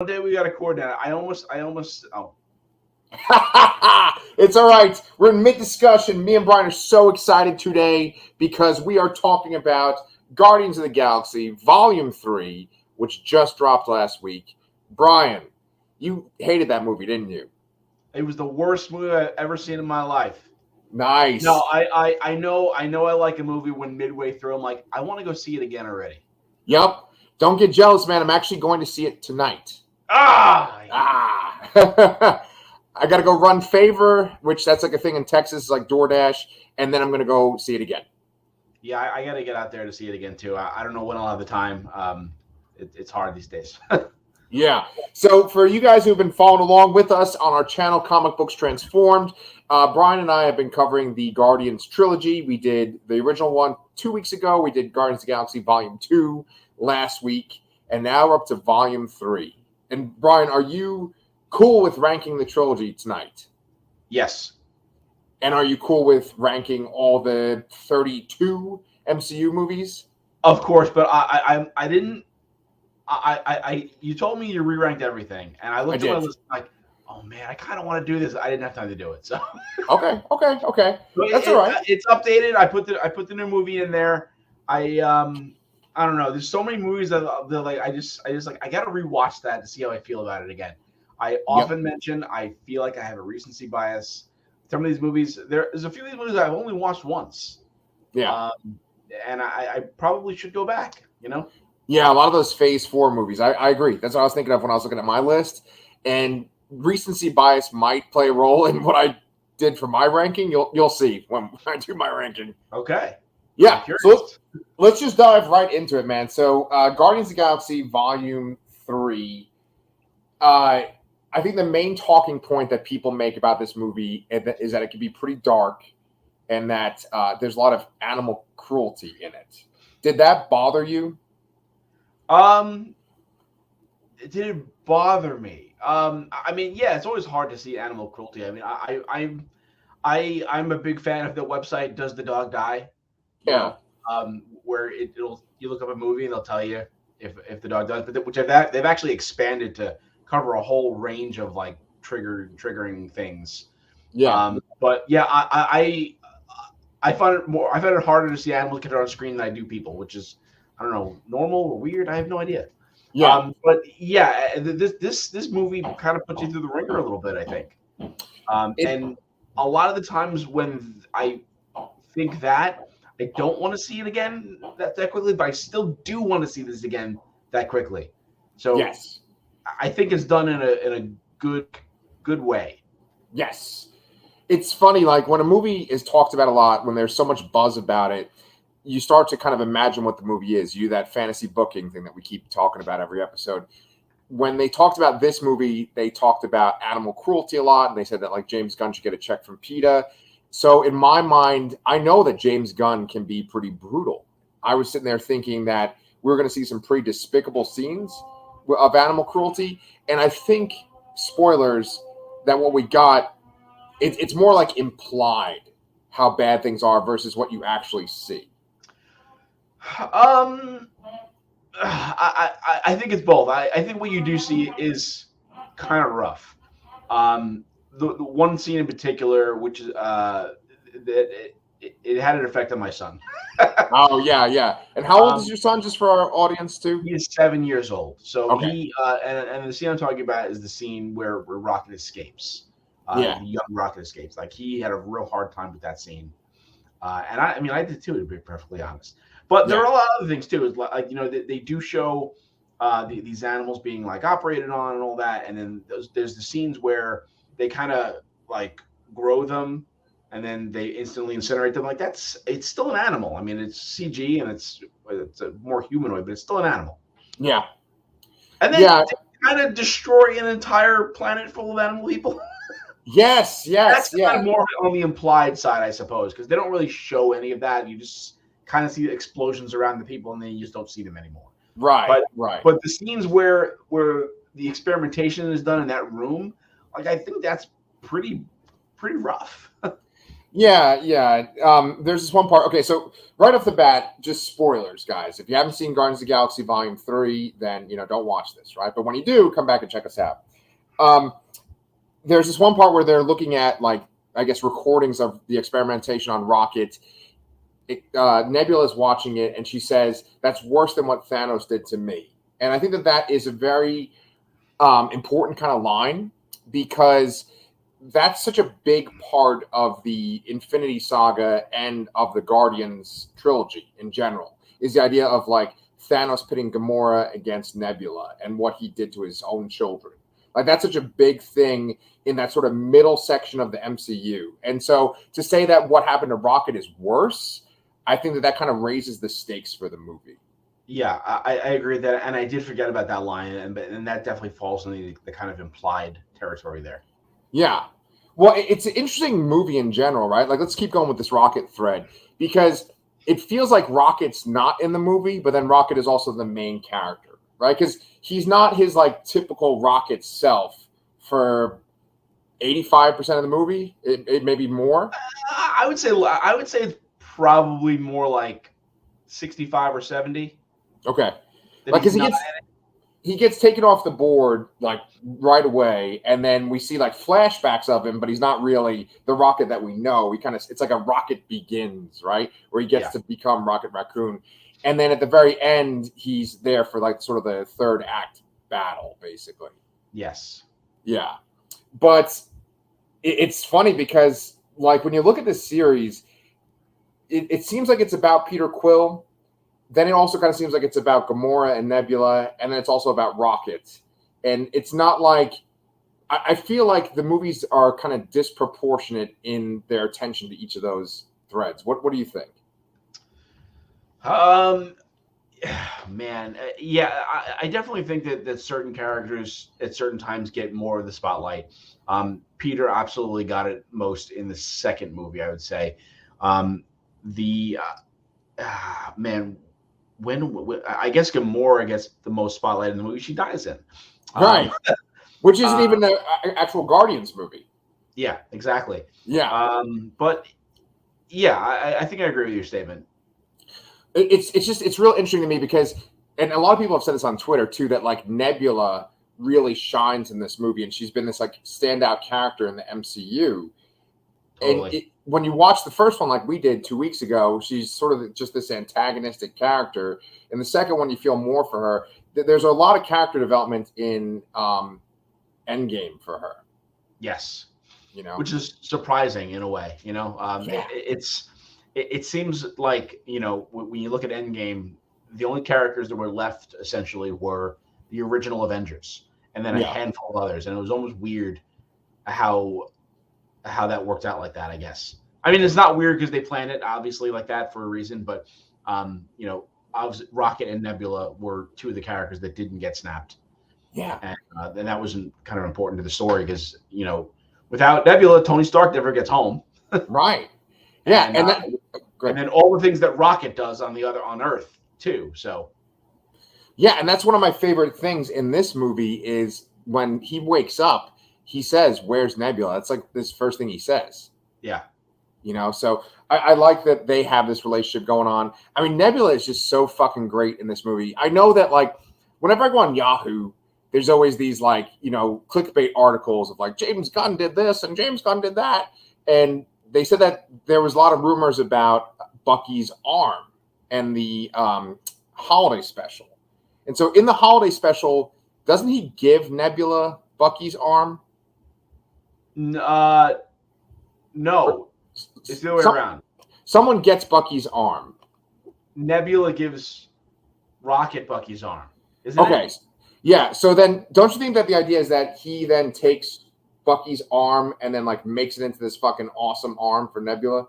One day we got to coordinate. I almost. Oh, It's all right. We're in mid-discussion. Me and Brian are so excited today because we are talking about Guardians of the Galaxy Volume 3, which just dropped last week. Brian, you hated that movie, didn't you? it was the worst movie I've ever seen in my life. Nice. No, I know I like a movie when midway through I'm like, I want to go see it again already. Yep. Don't get jealous, man. I'm actually going to see it tonight. I got to go run Favor, which that's like a thing in Texas, like DoorDash, and then I'm going to go see it again. Yeah, I got to get out there to see it again, too. I don't know when I'll have the time. It's hard these days. Yeah. So for you guys who've been following along with us on our channel, Comic Books Transformed, Brian and I have been covering the Guardians trilogy. We did the original one 2 weeks ago. We did Guardians of the Galaxy Volume 2 last week, and now we're up to Volume 3. And Brian, are you cool with ranking the trilogy tonight? Yes. And are you cool with ranking all the 32 MCU movies? Of course, but I didn't. You told me you re-ranked everything, and I looked at my list like, oh man, I kind of want to do this. I didn't have time to do it, so. Okay. That's all right. It's updated. I put the new movie in there. I don't know. There's so many movies that like I just like I got to rewatch that to see how I feel about it again. I often mention I feel like I have a recency bias. Some of these movies, there's a few of these movies I've only watched once. Yeah. And I probably should go back, you know? Yeah, a lot of those Phase 4 movies. I agree. That's what I was thinking of when I was looking at my list. And recency bias might play a role in what I did for my ranking. You'll see when I do my ranking. Okay. Yeah. So let's just dive right into it, man. So Guardians of the Galaxy Volume 3. I think the main talking point that people make about this movie is that it can be pretty dark and that there's a lot of animal cruelty in it. Did that bother you? It didn't bother me. I mean, yeah, it's always hard to see animal cruelty. I mean, I'm a big fan of the website Does the Dog Die? Yeah. Where you look up a movie and they'll tell you if the dog dies, but which they've actually expanded to cover a whole range of like triggering things. Yeah. But yeah, I find it harder to see animals get on screen than I do people, which is, I don't know, normal or weird. I have no idea. Yeah. But yeah, this movie kind of puts you through the ringer a little bit, I think. And a lot of the times when I think that, I don't want to see it again that quickly, but I still do want to see this again that quickly. So yes, I think it's done in a good way. Yes. It's funny, like when a movie is talked about a lot, when there's so much buzz about it, you start to kind of imagine what the movie is. That fantasy booking thing that we keep talking about every episode. When they talked about this movie, they talked about animal cruelty a lot, and they said that like James Gunn should get a check from PETA. So in my mind, I know that James Gunn can be pretty brutal. I was sitting there thinking that we were going to see some pretty despicable scenes of animal cruelty. And I think, spoilers, that what we got, it's more like implied how bad things are versus what you actually see. I think it's both. I think what you do see is kind of rough. The one scene in particular, which is it had an effect on my son. Oh yeah. And how old is your son? Just for our audience too. He is 7 years old. So okay. He and the scene I'm talking about is the scene where Rocket escapes. The young Rocket escapes. Like he had a real hard time with that scene. And I mean I did too, to be perfectly honest. But there are a lot of other things too. Is like they do show these animals being like operated on and all that, and then there's the scenes where they kind of like grow them and then they instantly incinerate them. Like it's still an animal. I mean, it's CG and it's a more humanoid, but it's still an animal. Yeah. And then they kind of destroy an entire planet full of animal people. Yes. That's kind of more on the implied side, I suppose, because they don't really show any of that. You just kind of see explosions around the people, and then you just don't see them anymore. Right. But the scenes where the experimentation is done in that room, like I think that's pretty rough. Yeah. There's this one part. Okay, so right off the bat, just spoilers, guys. If you haven't seen Guardians of the Galaxy Volume 3, then don't watch this, right? But when you do, come back and check us out. There's this one part where they're looking at, like, I guess, recordings of the experimentation on Rocket. Nebula's watching it, and she says, "That's worse than what Thanos did to me." And I think that is a very important kind of line, because that's such a big part of the Infinity Saga and of the Guardians trilogy in general, is the idea of, like, Thanos pitting Gamora against Nebula and what he did to his own children. Like, that's such a big thing in that sort of middle section of the MCU. And so to say that what happened to Rocket is worse, I think that kind of raises the stakes for the movie. Yeah, I agree with that, and I did forget about that line, and that definitely falls in the kind of implied territory there. Yeah. Well, it's an interesting movie in general, right? Like, let's keep going with this Rocket thread, because it feels like Rocket's not in the movie, but then Rocket is also the main character, right? Because he's not his, like, typical Rocket self for 85% of the movie. It may be more. I would say it's probably more like 65 or 70. Okay. Like, because he gets taken off the board, like, right away, and then we see, like, flashbacks of him, but he's not really the Rocket that we know. It's like a Rocket Begins, right, where he gets to become Rocket Raccoon, and then at the very end, he's there for, like, sort of the third act battle, basically. Yes. Yeah, but it's funny because, like, when you look at this series, it seems like it's about Peter Quill. Then it also kind of seems like it's about Gamora and Nebula, and then it's also about Rocket. And it's not like, I feel like the movies are kind of disproportionate in their attention to each of those threads. What do you think? Man, yeah, I definitely think that certain characters at certain times get more of the spotlight. Peter absolutely got it most in the second movie, I would say. Man, when I guess Gamora gets the most spotlight in the movie she dies in, right? Which isn't even the actual Guardians movie. Yeah, exactly. Yeah. But yeah, I think I agree with your statement. It's real interesting to me because, and a lot of people have said this on Twitter too, that, like, Nebula really shines in this movie, and she's been this, like, standout character in the MCU. Totally. And when you watch the first one, like we did 2 weeks ago, she's sort of just this antagonistic character. In the second one, you feel more for her. There's a lot of character development in Endgame for her. Yes. Which is surprising in a way. It seems like, when you look at Endgame, the only characters that were left essentially were the original Avengers and then a handful of others. And it was almost weird how that worked out like that, I guess. I mean, it's not weird because they planned it obviously like that for a reason, but obviously Rocket and Nebula were two of the characters that didn't get snapped. Yeah. And that wasn't kind of important to the story because, without Nebula, Tony Stark never gets home. Right. Yeah. And then all the things that Rocket does on Earth too. So. Yeah. And that's one of my favorite things in this movie is when he wakes up, he says, "Where's Nebula?" That's like this first thing he says. Yeah. So I like that they have this relationship going on. I mean, Nebula is just so fucking great in this movie. I know that, like, whenever I go on Yahoo, there's always these, like, clickbait articles of, like, James Gunn did this and James Gunn did that. And they said that there was a lot of rumors about Bucky's arm and the holiday special. And so in the holiday special, doesn't he give Nebula Bucky's arm? No. It's the other way around. Someone gets Bucky's arm. Nebula gives Rocket Bucky's arm. Isn't it? Yeah. So then, don't you think that the idea is that he then takes Bucky's arm and then, like, makes it into this fucking awesome arm for Nebula?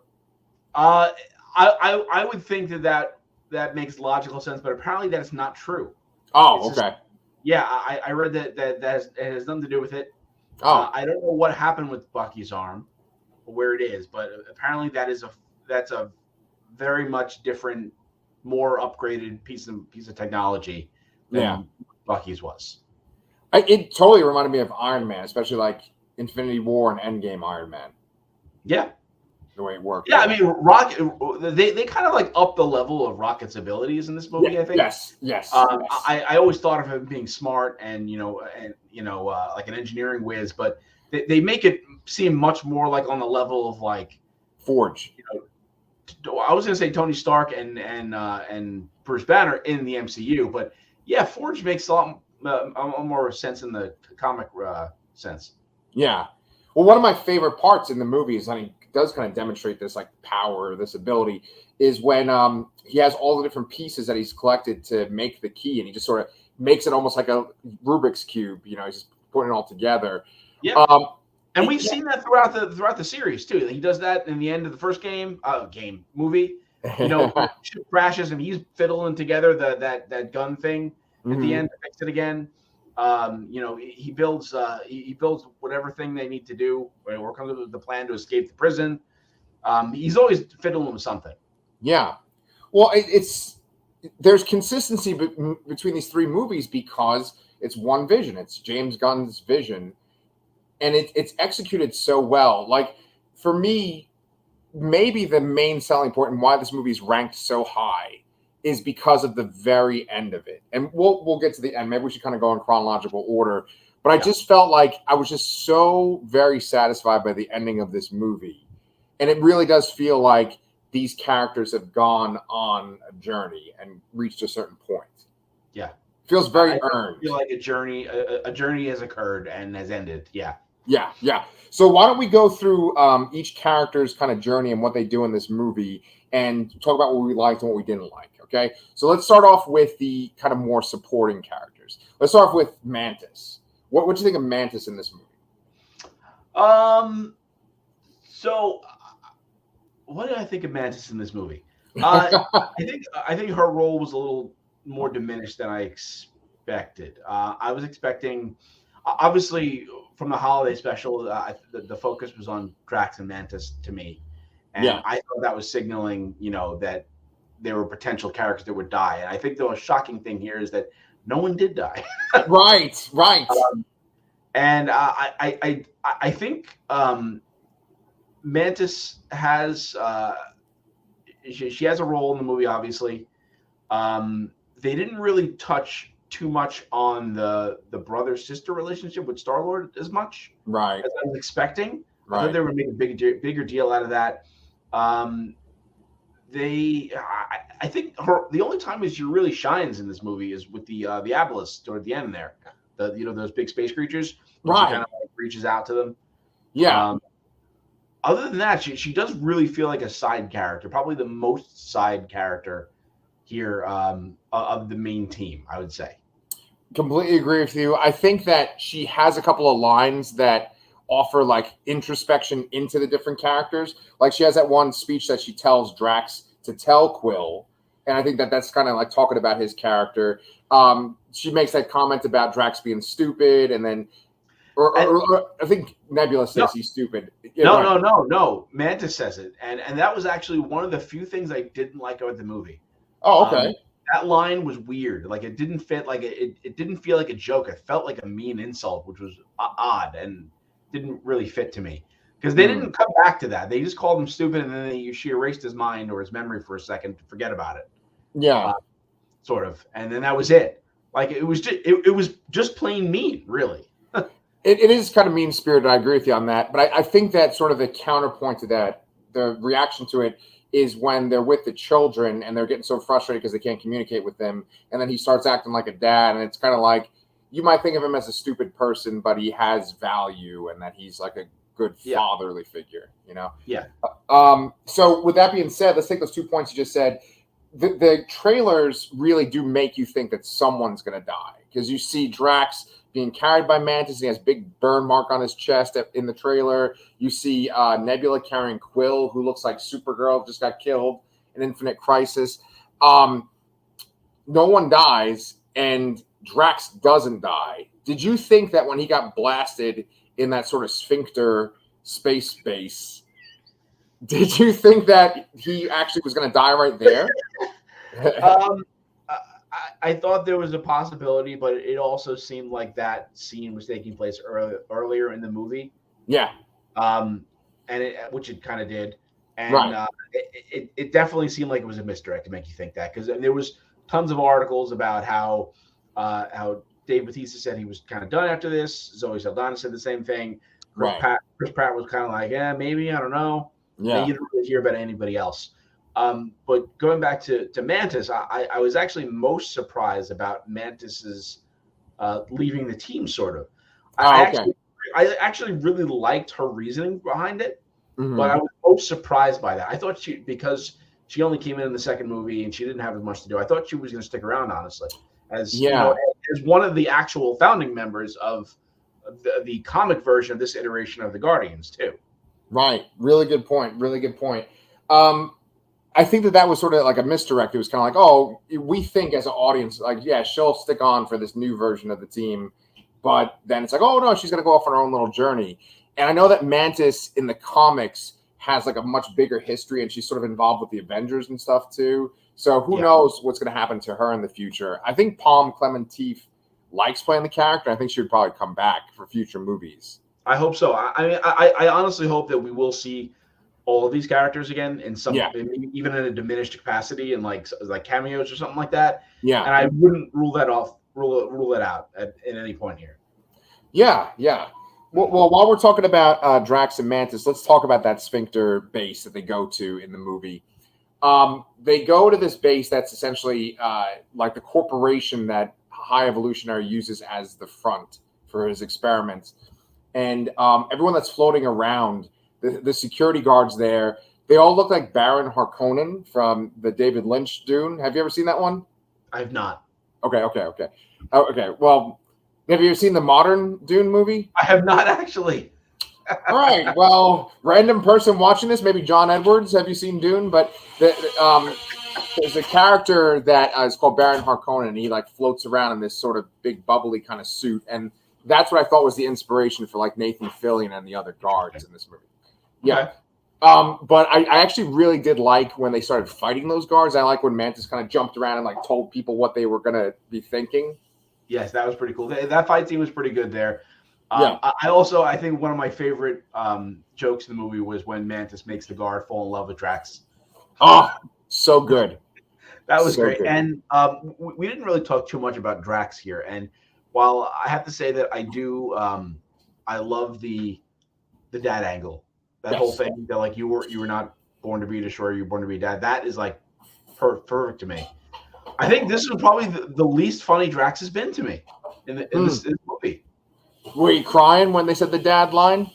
I would think that makes logical sense, but apparently that's not true. Oh, okay. I read that has nothing to do with it. I don't know what happened with Bucky's arm, or where it is, but apparently that's a very much different, more upgraded piece of technology than Bucky's was. It totally reminded me of Iron Man, especially like Infinity War and Endgame Iron Man. Yeah. the way it worked. Yeah, I mean, Rocket. They kind of like up the level of Rocket's abilities in this movie. I think. Yes. I always thought of him being smart and like an engineering whiz, but they make it seem much more like on the level of like Forge. I was going to say Tony Stark and Bruce Banner in the MCU, but yeah, Forge makes a lot more sense in the comic sense. Yeah. Well, one of my favorite parts in the movie is, it does kind of demonstrate this like power, this ability, is when he has all the different pieces that he's collected to make the key, and he just sort of makes it almost like a Rubik's cube. He's just putting it all together. Yeah. And we've seen that throughout the series too. He does that in the end of the first movie. Ship crashes and he's fiddling together that gun thing at the end to fix it again. He builds whatever thing they need to do. Or comes up with the plan to escape the prison. He's always fiddling with something. Yeah. Well, there's consistency between these three movies because it's one vision. It's James Gunn's vision. And it's executed so well. Like, for me, maybe the main selling point and why this movie is ranked so high is because of the very end of it. And we'll get to the end. Maybe we should kind of go in chronological order. But I just felt like I was just so very satisfied by the ending of this movie. And it really does feel like these characters have gone on a journey and reached a certain point. Yeah. Feels very earned. I feel like a journey has occurred and has ended. Yeah. Yeah. So why don't we go through each character's kind of journey and what they do in this movie and talk about what we liked and what we didn't like, okay? So let's start off with the kind of more supporting characters. Let's start off with Mantis. What do you think of Mantis in this movie? So what did I think of Mantis in this movie? I think her role was a little more diminished than I expected. I was expecting, obviously, from the holiday special, the focus was on Drax and Mantis to me, and I thought that was signaling, that there were potential characters that would die. And I think the most shocking thing here is that no one did die. Right. And I think Mantis has she has a role in the movie. Obviously, they didn't really touch too much on the brother-sister relationship with Star-Lord as much, right, as I was expecting. Right. I thought they would make a bigger deal out of that. I think the only time she really shines in this movie is with the Abelis toward the end there. Those big space creatures. Right. She kind of like reaches out to them. Yeah. Other than that, she does really feel like a side character, probably the most side character here of the main team, I would say. Completely agree with you. I think that she has a couple of lines that offer like introspection into the different characters. Like she has that one speech that she tells Drax to tell Quill. And I think that's kind of like talking about his character. She makes that comment about Drax being stupid, and then or I think Nebula says he's stupid. No. Mantis says it. And that was actually one of the few things I didn't like about the movie. Oh, okay. That line was weird. Like it didn't fit. Like it didn't feel like a joke. It felt like a mean insult, which was odd and didn't really fit to me. Because they didn't come back to that. They just called him stupid, and then she erased his mind or his memory for a second to forget about it. Yeah, sort of. And then that was it. Like it was just plain mean, really. It is kind of mean spirited. I agree with you on that. But I think that sort of the counterpoint to that, the reaction to it, is when they're with the children and they're getting so frustrated because they can't communicate with them. And then he starts acting like a dad. And it's kind of like, you might think of him as a stupid person, but he has value and that he's like a good fatherly figure, Yeah. So with that being said, let's take those 2 points you just said. The trailers really do make you think that someone's going to die because you see Drax being carried by Mantis, and he has a big burn mark on his chest in the trailer. You see Nebula carrying Quill, who looks like Supergirl, just got killed in Infinite Crisis. No one dies, and Drax doesn't die. Did you think that when he got blasted in that sort of sphincter space base, did you think that he actually was going to die right there? I thought there was a possibility, but it also seemed like that scene was taking place earlier in the movie. Yeah. Which it kind of did. And Right. it definitely seemed like it was a misdirect to make you think that, because there was tons of articles about how Dave Bautista said he was kind of done after this. Zoe Saldana said the same thing. Right. Chris Pratt was kind of like, yeah, maybe, I don't know. And Yeah. you didn't really hear about anybody else. But going back to Mantis, I was actually most surprised about Mantis's leaving the team. Sort of, Oh, okay. I actually really liked her reasoning behind it, but Hmm. I was most surprised by that. I thought because she only came in the second movie and she didn't have as much to do. I thought she was going to stick around, honestly, as Yeah. as one of the actual founding members of the comic version of this iteration of the Guardians too. Right. Really good point. Really good point. Um, I think that was sort of like a misdirect. It was kind of like, oh, we think as an audience, like, yeah, she'll stick on for this new version of the team, but then it's like, oh no, she's going to go off on her own little journey. And I know that Mantis in the comics has like a much bigger history, and she's sort of involved with the Avengers and stuff too. So who Yeah. knows what's going to happen to her in the future? I think Palm Clementif likes playing the character. I think she would probably come back for future movies. I hope so. I honestly hope that we will see all of these characters again in Yeah. even in a diminished capacity, and like cameos or something like that. Yeah. And I wouldn't rule that out at any point here. Yeah, yeah. Well, while we're talking about Drax and Mantis, let's talk about that sphincter base that they go to in the movie. They go to this base that's essentially like the corporation that High Evolutionary uses as the front for his experiments. And everyone that's floating around, the security guards there, they all look like Baron Harkonnen from the David Lynch Dune. Have you ever seen that one? I have not. Okay. Well, have you ever seen the modern Dune movie? I have not actually. All right. Well, random person watching this, maybe John Edwards. Have you seen Dune? But there's a character that is called Baron Harkonnen, and he like floats around in this sort of big bubbly kind of suit, and that's what I thought was the inspiration for like Nathan Fillion and the other guards in this movie. Yeah. Okay. But I actually really did like when they started fighting those guards. I like when Mantis kind of jumped around and like told people what they were gonna be thinking. Yes, that was pretty cool. That fight scene was pretty good there. Yeah. I think one of my favorite jokes in the movie was when Mantis makes the guard fall in love with Drax. Oh, so good. That was So great. good. And we didn't really talk too much about Drax here. And while I have to say that I do, I love the dad angle. That whole thing that like you were not born to be a destroyer, you were born to be a dad. That is like perfect to me. I think this is probably the least funny Drax has been to me in this movie. Were you crying when they said the dad line?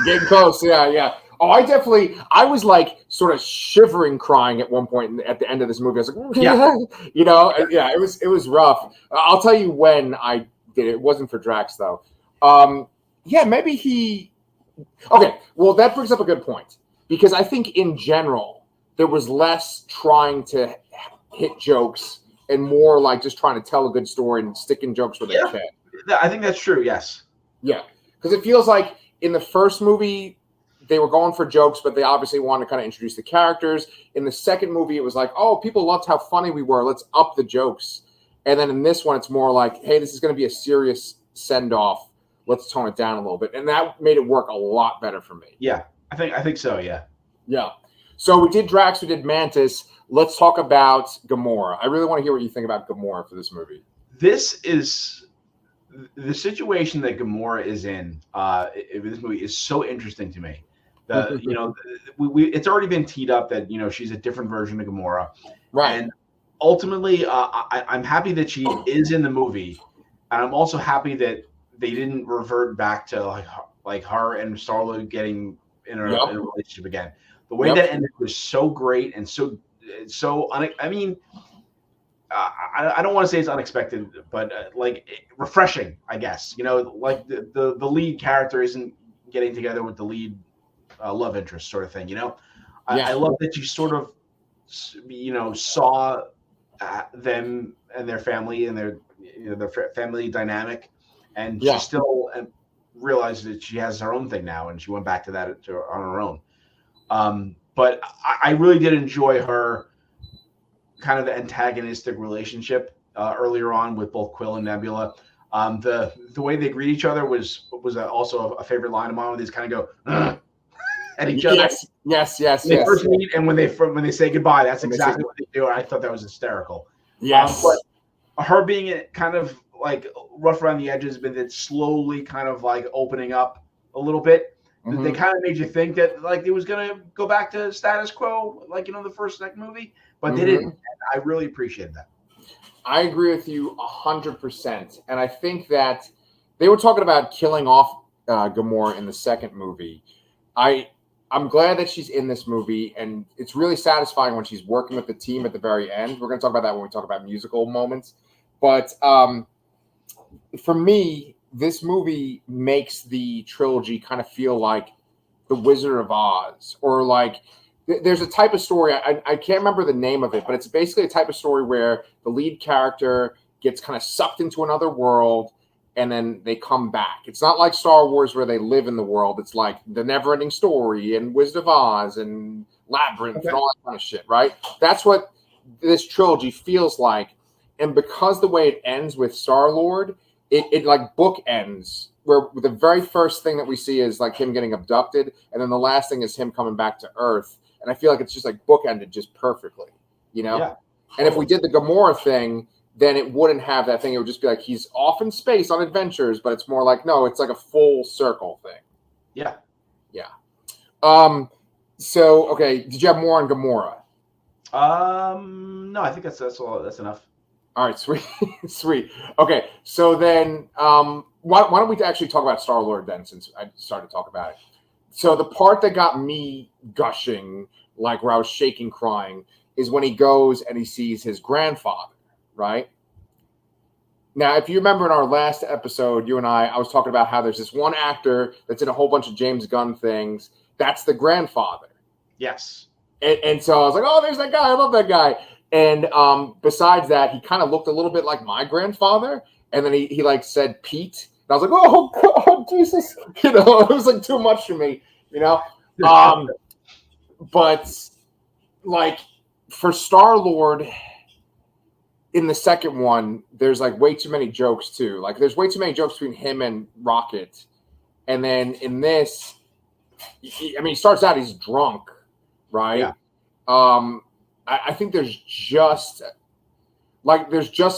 Getting close, yeah. Oh, I was like sort of shivering crying at one point at the end of this movie. I was like, yeah, it was rough. I'll tell you when I did it. It wasn't for Drax though. Yeah, maybe he. Okay, well that brings up a good point, because I think in general there was less trying to hit jokes and more like just trying to tell a good story and sticking jokes where they can. I think that's true. Yes. Yeah, because it feels like in the first movie they were going for jokes, but they obviously wanted to kind of introduce the characters. In the second movie, it was like, oh, people loved how funny we were. Let's up the jokes. And then in this one, it's more like, hey, this is going to be a serious send-off. Let's tone it down a little bit. And that made it work a lot better for me. Yeah, I think so, yeah. Yeah. So we did Drax, we did Mantis. Let's talk about Gamora. I really want to hear what you think about Gamora for this movie. This is the situation that Gamora is in this movie is so interesting to me. It's already been teed up that she's a different version of Gamora, right? And ultimately, I'm happy that she is in the movie, and I'm also happy that they didn't revert back to like her and Star-Lord getting in a relationship again. The way that ended was so great and so I mean, I don't want to say it's unexpected, but refreshing, I guess. Like the lead character isn't getting together with the lead love interest sort of thing. I love that you sort of saw them and their family and their family dynamic, and she still realized that she has her own thing now, and she went back to that on her own. But I really did enjoy her kind of antagonistic relationship earlier on with both Quill and Nebula. The way they greet each other was also a favorite line of mine, where they just kind of go, at each other. Yes. When they first meet and when they say goodbye, that's exactly what they do. And I thought that was hysterical. Yes. But her being kind of like rough around the edges, but then slowly kind of like opening up a little bit. Mm-hmm. They kind of made you think that like it was gonna go back to status quo, like the first movie, but they didn't. And I really appreciated that. I agree with you 100%, and I think that they were talking about killing off Gamora in the second movie. I'm glad that she's in this movie, and it's really satisfying when she's working with the team at the very end. We're going to talk about that when we talk about musical moments. But for me, this movie makes the trilogy kind of feel like The Wizard of Oz, or like there's a type of story. I can't remember the name of it, but it's basically a type of story where the lead character gets kind of sucked into another world, and then they come back. It's not like Star Wars where they live in the world. It's like The Never-Ending Story and Wizard of Oz and Labyrinth and all that kind of shit, right? That's what this trilogy feels like. And because the way it ends with Star-Lord, it like bookends, where the very first thing that we see is like him getting abducted, and then the last thing is him coming back to Earth. And I feel like it's just like bookended just perfectly, Yeah. And if we did the Gamora thing, then it wouldn't have that thing. It would just be like he's off in space on adventures, but it's more like, no, it's like a full circle thing. Yeah. So, okay, did you have more on Gamora? No, I think that's all. That's enough. All right, sweet. Okay, so then why don't we actually talk about Star-Lord then, since I started to talk about it. So the part that got me gushing, like where I was shaking, crying, is when he goes and he sees his grandfather, right? Now, if you remember in our last episode, you and I was talking about how there's this one actor that's in a whole bunch of James Gunn things. That's the grandfather. Yes. And so I was like, oh, there's that guy. I love that guy. And besides that, he kind of looked a little bit like my grandfather. And then he like said Pete. And I was like, oh, God, Jesus. It was like too much for me, But like for Star-Lord in the second one, there's like way too many jokes too. Like there's way too many jokes between him and Rocket. And then in this, he starts out, he's drunk, right? Yeah. I think there's just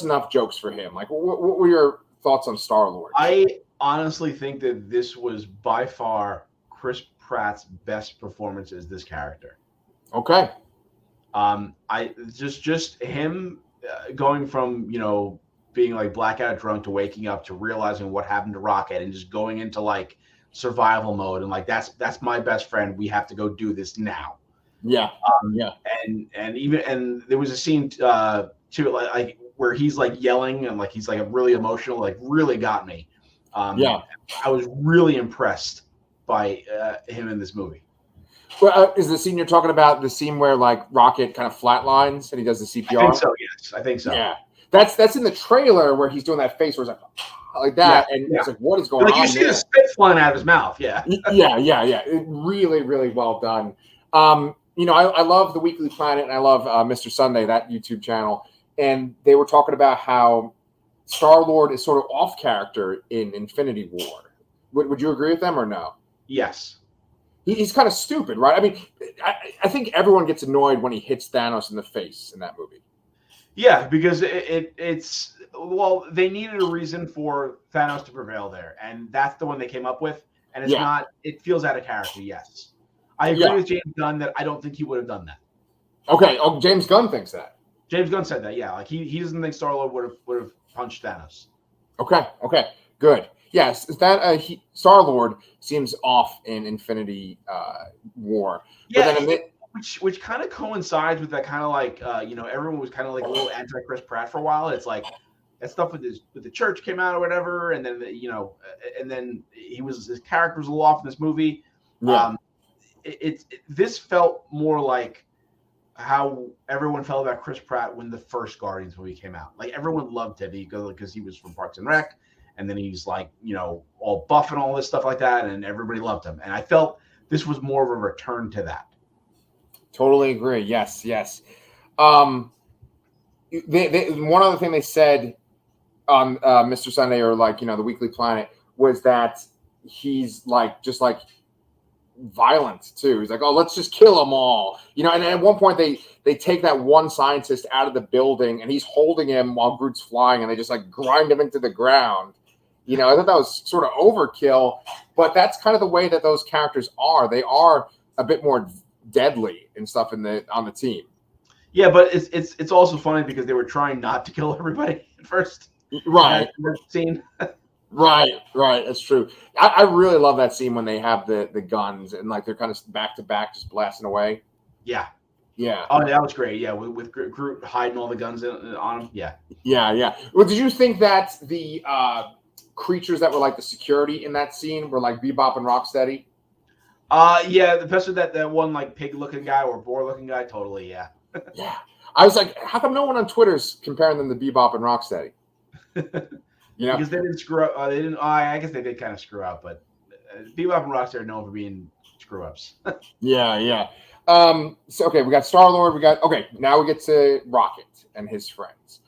enough jokes for him. Like, what were your thoughts on Star-Lord? I honestly think that this was by far Chris Pratt's best performance as this character. Okay. I just him going from being like blackout drunk to waking up to realizing what happened to Rocket and just going into like survival mode and like that's my best friend. We have to go do this now. Yeah. And there was a scene too, like where he's like yelling and like he's like really emotional, like really got me. I was really impressed by him in this movie. Well, is the scene you're talking about the scene where like Rocket kind of flatlines and he does the CPR? I think so. Yes, I think so. Yeah, that's in the trailer where he's doing that face where it's like that, and it's like, what is going on? Like you see the spit flying out of his mouth. Yeah. Yeah. It really, really well done. I love the Weekly Planet and I love Mr. Sunday, that YouTube channel, and they were talking about how Star-Lord is sort of off character in Infinity War. Would you agree with them or no? Yes. He's kind of stupid, right? I mean, I think everyone gets annoyed when he hits Thanos in the face in that movie. Yeah, because it's they needed a reason for Thanos to prevail there, and that's the one they came up with. And it's not. It feels out of character. Yes, I agree with James Gunn that I don't think he would have done that. Okay. Oh, James Gunn thinks that. James Gunn said that. Yeah, like he doesn't think Star-Lord would have punched Thanos. Okay. Good. Yes, that Star-Lord seems off in Infinity War. Yeah, but then which kind of coincides with that kind of like everyone was kind of like a little anti-Chris Pratt for a while. It's like that stuff with the church came out or whatever, and then and then his character was a little off in this movie. Yeah. This felt more like how everyone felt about Chris Pratt when the first Guardians movie came out. Like everyone loved him because he was from Parks and Rec. And then he's like, all buff and all this stuff like that. And everybody loved him. And I felt this was more of a return to that. Totally agree. Yes. One other thing they said on Mr. Sunday or like, the Weekly Planet was that he's like, just like violent too. He's like, oh, let's just kill them all, and at one point they take that one scientist out of the building and he's holding him while Groot's flying, and they just like grind him into the ground. I thought that was sort of overkill, but that's kind of the way that those characters are. They are a bit more deadly and stuff on the team. Yeah, but it's also funny because they were trying not to kill everybody at first. Right. That scene. Right. That's true. I really love that scene when they have the guns and like they're kind of back to back, just blasting away. Yeah. Yeah. Oh, that was great. Yeah, with Groot hiding all the guns on him. Yeah. Yeah. Well, did you think that the creatures that were like the security in that scene were like Bebop and Rocksteady? Yeah, especially that one like pig-looking guy or boar-looking guy. Totally, yeah. Yeah. I was like, how come no one on Twitter's comparing them to Bebop and Rocksteady? Because they didn't screw up. They didn't. I guess they did kind of screw up, but Bebop and Rocksteady are known for being screw-ups. Yeah. So okay, we got Star-Lord. Now we get to Rocket and his friends.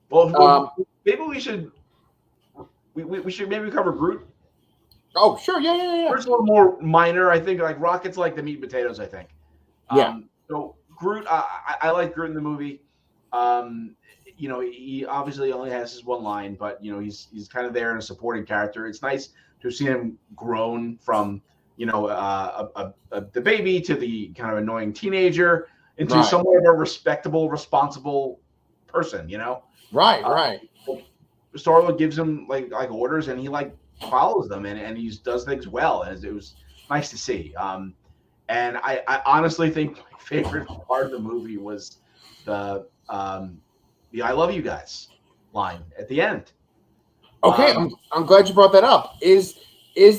Well, maybe we should. We should maybe cover Groot. Oh, sure. Yeah. Groot's a little more minor, I think. Like Rocket's like the meat and potatoes, I think. Yeah. So Groot, I like Groot in the movie. He obviously only has his one line, but he's kind of there in a supporting character. It's nice to see him grown from the baby to the kind of annoying teenager into somewhat of a respectable, responsible person. Right. Star-Lord gives him like orders, and he like follows them, and he does things well, and it was nice to see. And I honestly think my favorite part of the movie was the "I love you guys" line at the end. Okay, I'm glad you brought that up. Is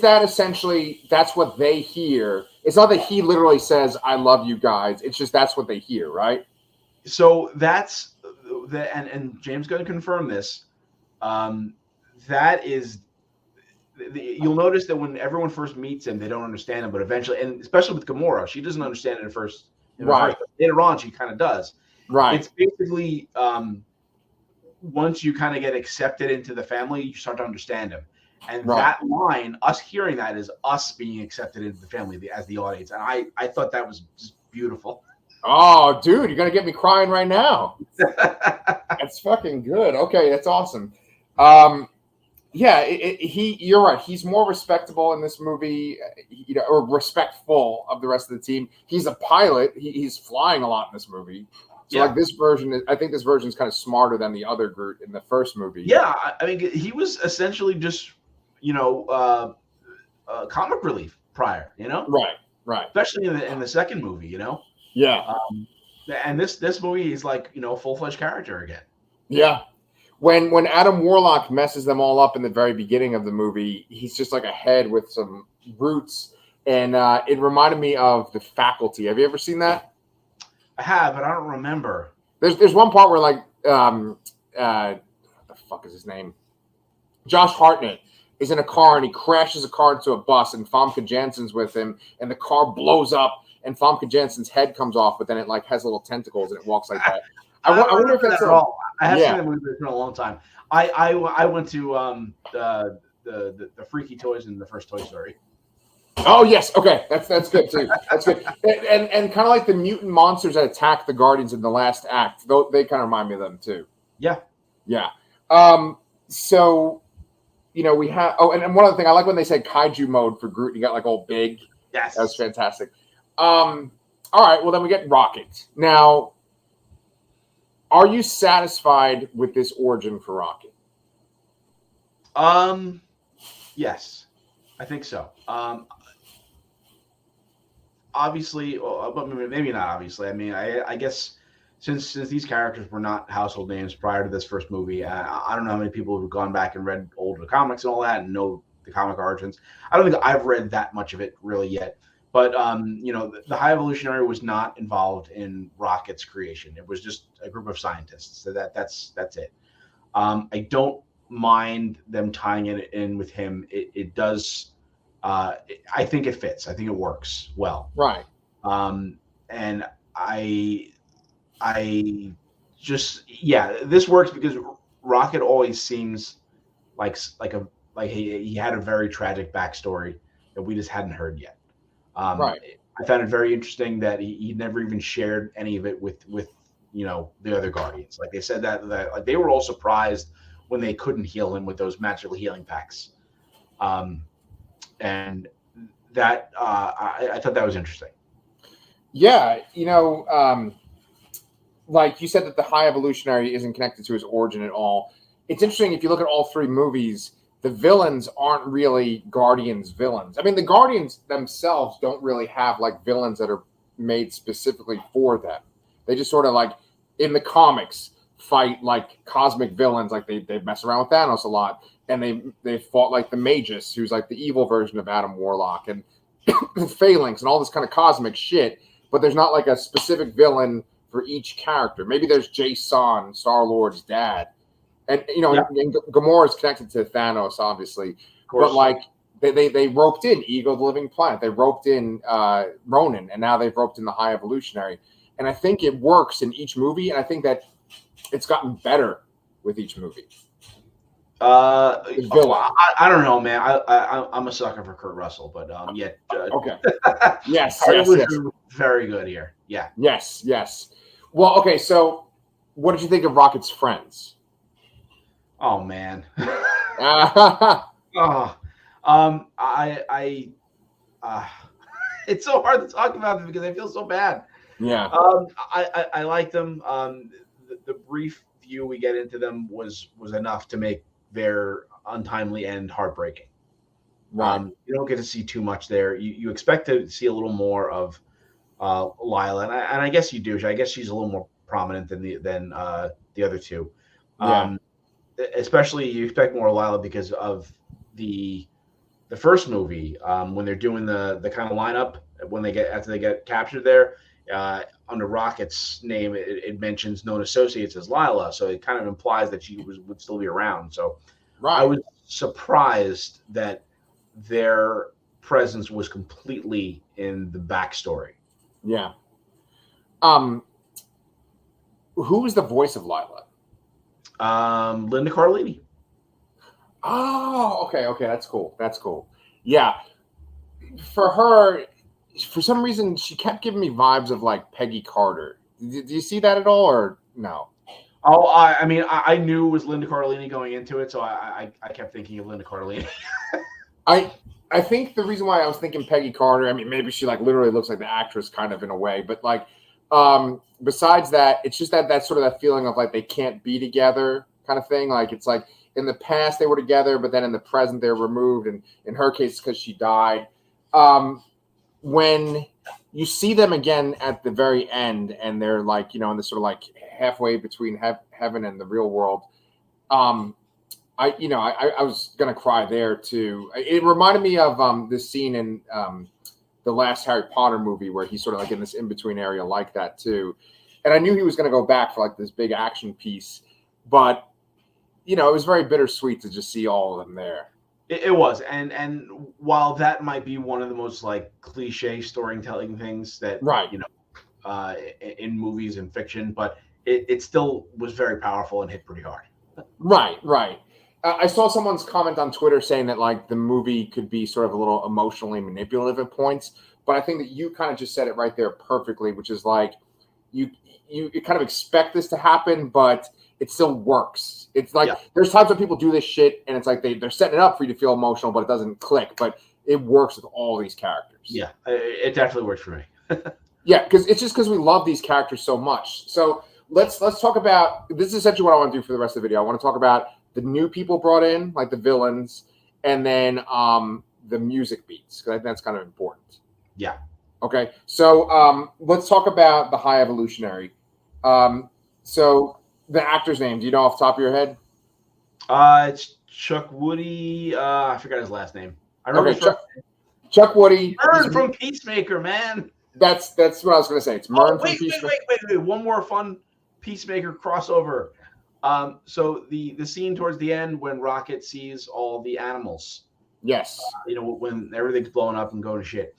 that essentially that's what they hear? It's not that he literally says "I love you guys." It's just that's what they hear, right? So that's and James going to confirm this. That is, you'll notice that when everyone first meets him, they don't understand him, but eventually, and especially with Gamora, she doesn't understand it at first. Right. Later on, she kind of does. Right. It's basically once you kind of get accepted into the family, you start to understand him. And that line, us hearing that, is us being accepted into the family as the audience. And I thought that was just beautiful. Oh, dude, you're gonna get me crying right now. That's fucking good. Okay, that's awesome. You're right. He's more respectable in this movie, or respectful of the rest of the team. He's a pilot. He's flying a lot in this movie. So like this version, I think this version is kind of smarter than the other Groot in the first movie. Yeah, I mean, he was essentially just, comic relief prior, Right. Especially in the second movie, Yeah. And this movie is like, full-fledged character again. Yeah. When Adam Warlock messes them all up in the very beginning of the movie, he's just like a head with some roots, and it reminded me of The Faculty. Have you ever seen that? I have, but I don't remember. There's one part where like what the fuck is his name? Josh Hartnett is in a car and he crashes a car into a bus, and Famke Janssen's with him, and the car blows up and Famke Janssen's head comes off, but then it like has little tentacles and it walks like that. I wonder if that's at all. I have seen that movie for a long time. I went to the Freaky Toys in the first Toy Story. Oh yes, okay, that's good too. That's good, and kind of like the mutant monsters that attack the Guardians in the last act. They kind of remind me of them too. Yeah. So, we have. Oh, and one other thing, I like when they said kaiju mode for Groot. You got like all big. Yes, that was fantastic. All right, well then we get Rocket. Now, are you satisfied with this origin for Rocket? Yes, I think so. Obviously, but maybe not obviously. I mean, I guess since these characters were not household names prior to this first movie, I don't know how many people have gone back and read older comics and all that and know the comic origins. I don't think I've read that much of it really yet. But the High Evolutionary was not involved in Rocket's creation. It was just a group of scientists. So that's it. I don't mind them tying it in with him. It does. I think it fits. I think it works well. Right. And I just this works because Rocket always seems like he had a very tragic backstory that we just hadn't heard yet. Right. I found it very interesting that he never even shared any of it with the other Guardians. Like they said that like they were all surprised when they couldn't heal him with those magical healing packs, and that I thought that was interesting. Yeah, like you said that the High Evolutionary isn't connected to his origin at all. It's interesting if you look at all three movies, the villains aren't really Guardians villains. I mean, the Guardians themselves don't really have like villains that are made specifically for them. They just sort of like in the comics fight like cosmic villains, like they mess around with Thanos a lot, and they fought like the Magus, who's like the evil version of Adam Warlock, and Phalanx and all this kind of cosmic shit. But there's not like a specific villain for each character. Maybe there's Jason, Star-Lord's dad. And, and Gamora is connected to Thanos, obviously. But, like, they roped in Ego the Living Planet. They roped in Ronan, and now they've roped in the High Evolutionary. And I think it works in each movie, and I think that it's gotten better with each movie. I don't know, man. I'm a sucker for Kurt Russell, but yeah. Okay. Yes. Very good here. Yeah. Yes. Well, okay. So, what did you think of Rocket's friends? Oh man. It's so hard to talk about them because I feel so bad. Yeah. I like them. The brief view we get into them was enough to make their untimely end heartbreaking. Right. You don't get to see too much there. You expect to see a little more of Lila, and I guess you do. I guess she's a little more prominent than the other two. Yeah. Especially you expect more of Lila because of the first movie when they're doing the kind of lineup after they get captured there. Under Rocket's name, it mentions known associates as Lila, so it kind of implies that she would still be around. So I was surprised that their presence was completely in the backstory. Yeah. Who was the voice of Lila? Linda Cardellini. Oh, okay. That's cool. Yeah. For her, for some reason, she kept giving me vibes of like Peggy Carter. Do you see that at all, or no? Oh, I mean, I knew it was Linda Cardellini going into it, so I kept thinking of Linda Cardellini. I think the reason why I was thinking Peggy Carter, I mean, maybe she like literally looks like the actress kind of in a way, but like, besides that, it's just that sort of that feeling of like they can't be together kind of thing. Like it's like in the past they were together, but then in the present they're removed, and in her case, because she died. When you see them again at the very end, and they're like, in this sort of like halfway between heaven and the real world, I was gonna cry there too. It reminded me of this scene in the last Harry Potter movie where he's sort of like in this in between area like that too. And I knew he was gonna go back for like this big action piece, but it was very bittersweet to just see all of them there. It was, and while that might be one of the most like cliche storytelling things that in movies and fiction, but it still was very powerful and hit pretty hard. Right. I saw someone's comment on Twitter saying that like the movie could be sort of a little emotionally manipulative at points, but I think that you kind of just said it right there perfectly, which is like you kind of expect this to happen, but it still works. It's like there's times when people do this shit and it's like they're setting it up for you to feel emotional, but it doesn't click. But it works with all these characters. Yeah, it definitely works for me. Yeah, because it's just because we love these characters so much. So let's talk about this. Is essentially what I want to do for the rest of the video. I want to talk about the new people brought in, like the villains, and then the music beats, because I think that's kind of important. Yeah. Okay, so let's talk about the High Evolutionary. So the actor's name, do you know off the top of your head? It's Chuck Woody. I forgot his last name. I remember Chuck Woody. Mern from Peacemaker, man. That's what I was going to say. It's Mern from Peacemaker. Wait. One more fun Peacemaker crossover. So the scene towards the end when Rocket sees all the animals. Yes. When everything's blowing up and going to shit.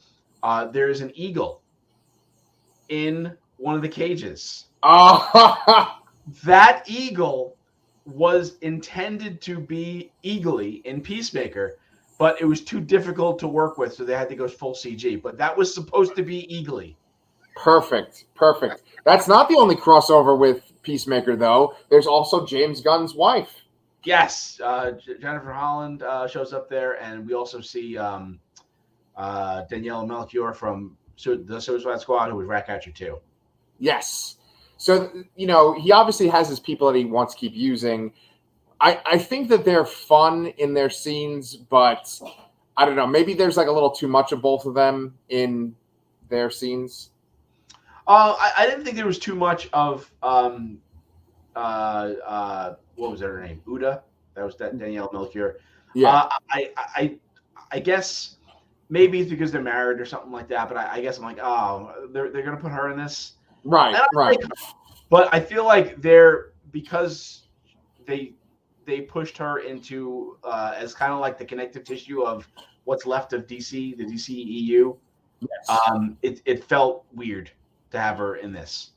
There's an eagle in one of the cages. That eagle was intended to be Eagly in Peacemaker, but it was too difficult to work with, so they had to go full CG. But that was supposed to be Eagly. Perfect. That's not the only crossover with Peacemaker, though. There's also James Gunn's wife. Yes, Jennifer Holland shows up there, and we also see Danielle Melchior from the Suicide Squad, who was Ratcatcher too. Yes. So, he obviously has his people that he wants to keep using. I think that they're fun in their scenes, but I don't know. Maybe there's like a little too much of both of them in their scenes. I didn't think there was too much of what was her name? Uda. That was Danielle Melchior. Yeah. I guess maybe it's because they're married or something like that. But I guess I'm like, oh, they're gonna put her in this, right? Right. But I feel like because they pushed her into as kind of like the connective tissue of what's left of DC, the DCEU. Yes. It felt weird to have her in this.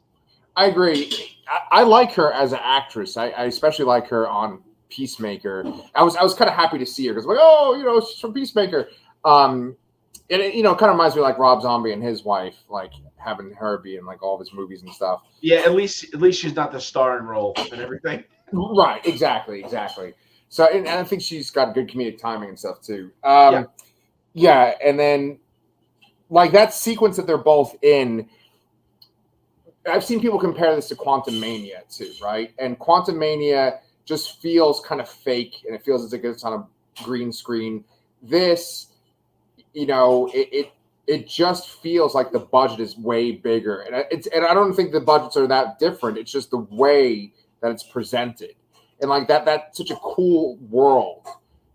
I agree. I like her as an actress. I especially like her on Peacemaker. I was kind of happy to see her because like, oh, she's from Peacemaker. And it kind of reminds me of like Rob Zombie and his wife, like having her be in like all of his movies and stuff. Yeah, at least she's not the starring role and everything. Right, exactly. So, and I think she's got good comedic timing and stuff too. Yeah, and then like that sequence that they're both in. I've seen people compare this to Quantum Mania too, right? And Quantum Mania just feels kind of fake, and it feels as if it's on a green screen. This, it just feels like the budget is way bigger, and I don't think the budgets are that different. It's just the way that it's presented, and like that's such a cool world.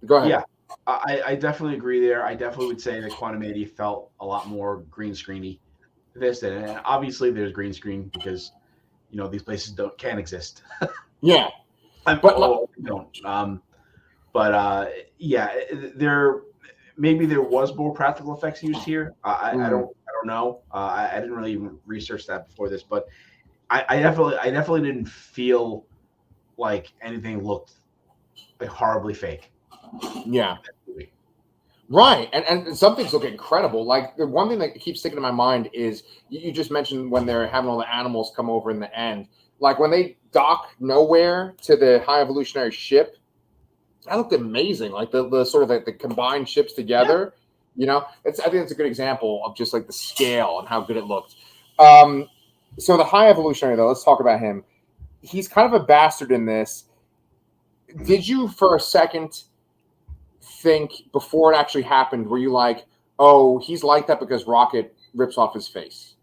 Go ahead. Yeah, I definitely agree there. I definitely would say that Quantum Mania felt a lot more green screeny. This and obviously there's green screen because these places can't exist. Yeah, don't. Yeah, there was more practical effects used here. I don't know. I didn't really even research that before this, but I definitely didn't feel like anything looked like horribly fake. Yeah. Right, and some things look incredible. Like the one thing that keeps sticking in my mind is you just mentioned when they're having all the animals come over in the end. Like when they dock nowhere to the High Evolutionary that looked amazing. Like the sort of like the combined ships together. Yeah. I think it's a good example of just like the scale and how good it looked. So the High Evolutionary though, let's talk about him. He's kind of a bastard in this. Did you for a second think before it actually happened, were you like, oh, he's like that because Rocket rips off his face?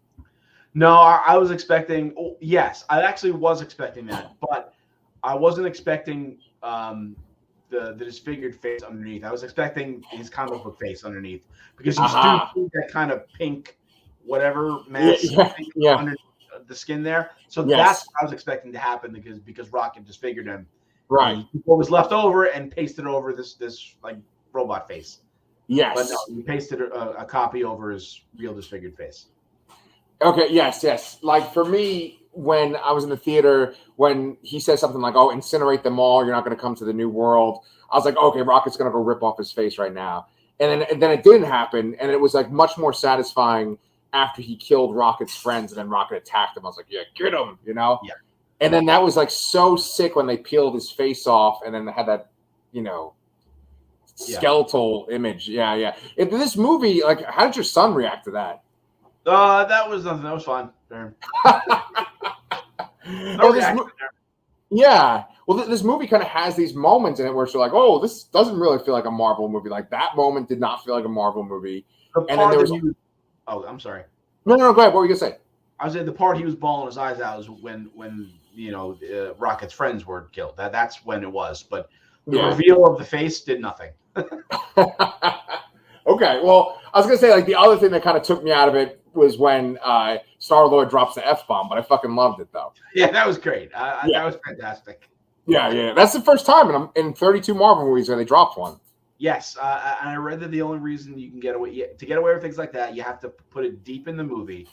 No, I was expecting. Yes, I actually was expecting that, but I wasn't expecting the disfigured face underneath. I was expecting his comic book face underneath because he's doing that kind of pink, whatever mask underneath the skin there. So that's what I was expecting to happen because Rocket disfigured him. Right. What was left over and pasted over this like robot face. Yes. But no, he pasted a copy over his real disfigured face. Okay. Yes. Like for me, when I was in the theater, when he says something like, "Oh, incinerate them all. You're not going to come to the new world." I was like, "Okay, Rocket's going to go rip off his face right now." And then it didn't happen, and it was like much more satisfying after he killed Rocket's friends, and then Rocket attacked him. I was like, "Yeah, get him," Yeah. And then that was like so sick when they peeled his face off, and then they had that, skeletal image. Yeah. In this movie, like, how did your son react to that? That was nothing. That was fun. Yeah. Well, this movie kind of has these moments in it where it's like, oh, this doesn't really feel like a Marvel movie. Like that moment did not feel like a Marvel movie. And then there was. I'm sorry. No. Go ahead. What were you gonna say? I was saying the part he was bawling his eyes out was when Rocket's friends were killed. That's when it was. But the reveal of the face did nothing. Okay. Well, I was gonna say like the other thing that kind of took me out of it was when Star-Lord drops the F-bomb, but I fucking loved it though. Yeah, that was great. That was fantastic. Yeah. That's the first time in 32 Marvel movies where they dropped one. Yes, and I read that the only reason you can get away with things like that, you have to put it deep in the movie.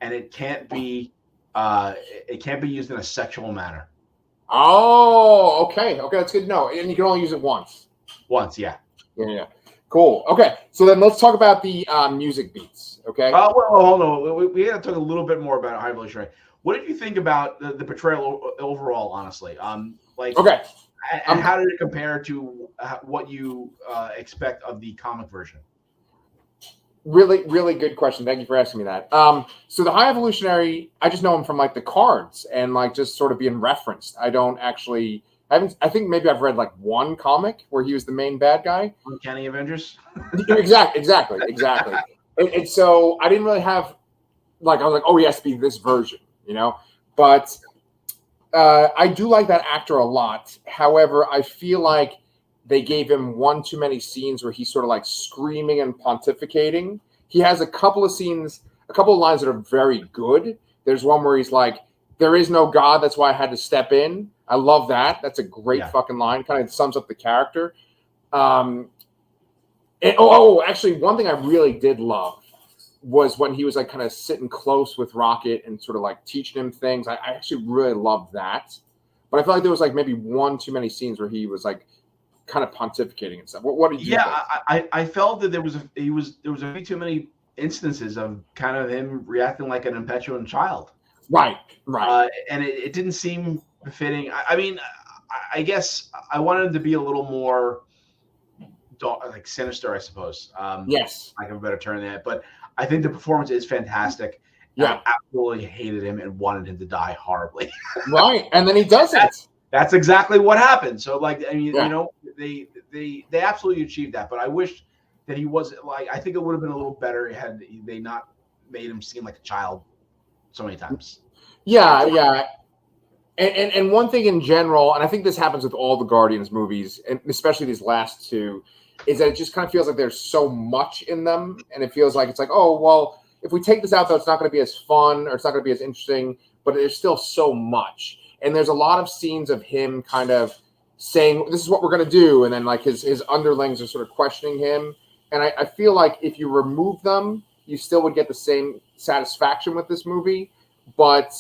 And it can't be used in a sexual manner. Oh, okay, that's good to know. And you can only use it once. Once, yeah. Yeah. Cool. Okay, so then let's talk about the music beats. Okay. Well, hold on. We got to talk a little bit more about High Evolutionary. What did you think about the portrayal overall? Honestly, Okay. and how did it compare to what you expect of the comic version? Really, really good question. Thank you for asking me that. So the High Evolutionary, I just know him from like the cards and like just sort of being referenced. I don't actually. I think maybe I've read like one comic where he was the main bad guy. Uncanny Avengers. Exactly. And so I didn't really have like I was like, oh, he has to be this version, you know. But I do like that actor a lot. However, I feel like they gave him one too many scenes where he's sort of like screaming and pontificating. He has a couple of scenes, a couple of lines that are very good. There's one where he's like, "There is no God, that's why I had to step in." I love that. That's a great fucking line. Kind of sums up the character. Actually, one thing I really did love was when he was like kind of sitting close with Rocket and sort of like teaching him things. I actually really loved that. But I feel like there was like maybe one too many scenes where he was like kind of pontificating and stuff. What did you think? I felt that there was a few too many instances of kind of him reacting like an impetuous child. Right. And it didn't seem befitting. I mean, I guess I wanted him to be a little more like sinister, I suppose. Yes. I have a better term than that. But I think the performance is fantastic. Yeah. I absolutely hated him and wanted him to die horribly. Right. And then he does it. That's exactly what happened. So, like, I mean, you know, they absolutely achieved that. But I wish that he wasn't like. I think it would have been a little better had they not made him seem like a child so many times. Yeah. And one thing in general, and I think this happens with all the Guardians movies, and especially these last two, is that it just kind of feels like there's so much in them, and it feels like it's like, oh, well, if we take this out, though, it's not going to be as fun or it's not going to be as interesting, but there's still so much. And there's a lot of scenes of him kind of saying, this is what we're going to do, and then like his underlings are sort of questioning him. And I feel like if you remove them, you still would get the same satisfaction with this movie, but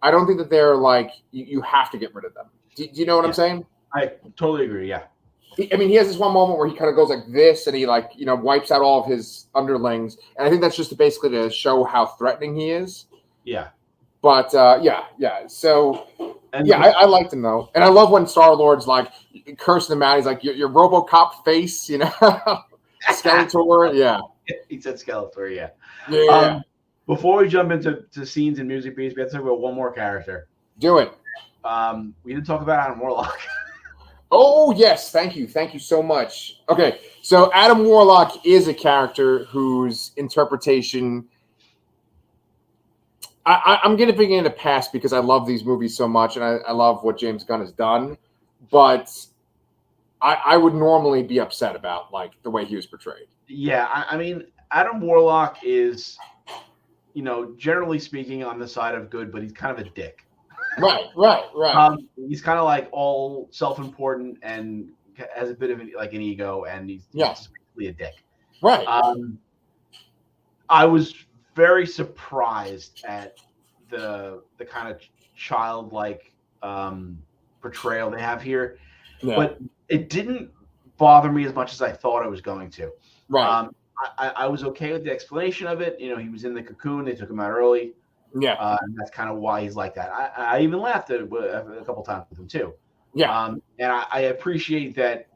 I don't think that they're like, you have to get rid of them. Do you know what I'm saying? I totally agree, yeah. I mean, he has this one moment where he kind of goes like this and he like, you know, wipes out all of his underlings. And I think that's just basically to show how threatening he is. Yeah. But yeah. So, I liked him though. And I love when Star-Lord's like cursing him out. He's like, your RoboCop face, you know? Skeletor, yeah. He said Skeletor, yeah. Yeah. Before we jump into scenes and music beats, we have to talk about one more character. Do it. We didn't talk about Adam Warlock. Oh, yes. Thank you so much. Okay, so Adam Warlock is a character whose interpretation I'm going to bring in a pass because I love these movies so much and I love what James Gunn has done, but I would normally be upset about like the way he was portrayed. Yeah, I mean, Adam Warlock is, you know, generally speaking on the side of good, but he's kind of a dick. Right. He's kind of like all self-important and has a bit of an ego, and he's just basically a dick. Right. I was very surprised at the kind of childlike portrayal they have here, but it didn't bother me as much as I thought it was going to. Right. I was okay with the explanation of it. You know, he was in the cocoon. They took him out early. Yeah. And that's kind of why he's like that. I even laughed at it a couple times with him too. Yeah. And I appreciate that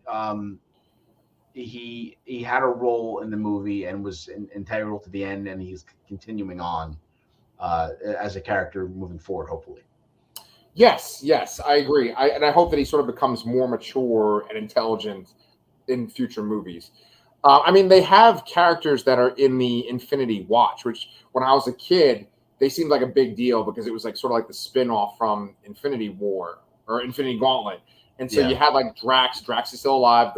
he had a role in the movie and was integral to the end, and he's continuing on as a character moving forward, hopefully. Yes, I agree. And I hope that he sort of becomes more mature and intelligent in future movies. I mean, they have characters that are in the Infinity Watch, which when I was a kid, they seemed like a big deal because it was like sort of like the spin-off from Infinity War or Infinity Gauntlet. And so you had like Drax. Drax is still alive.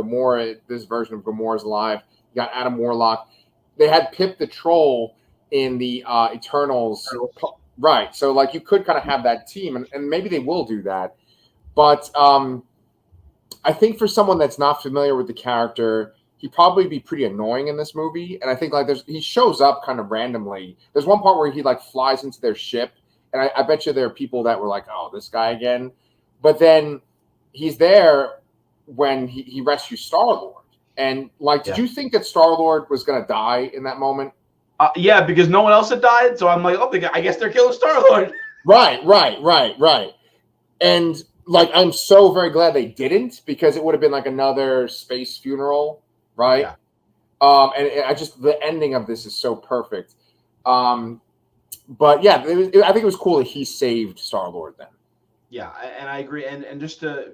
This version of Gamora is alive. You got Adam Warlock. They had Pip the Troll in the Eternals. Right. So like you could kind of have that team, and maybe they will do that. But I think for someone that's not familiar with the character, he'd probably be pretty annoying in this movie. And I think like he shows up kind of randomly. There's one part where he like flies into their ship, and I bet you there are people that were like, oh, this guy again. But then he's there when he rescues Star-Lord. And like, did you think that Star-Lord was going to die in that moment? Yeah, because no one else had died. So I'm like, oh, I guess they're killing Star-Lord. Right. And like, I'm so very glad they didn't, because it would have been like another space funeral, right? Yeah. And I just, the ending of this is so perfect. But yeah, I think it was cool that he saved Star-Lord then. Yeah, and I agree. And just to,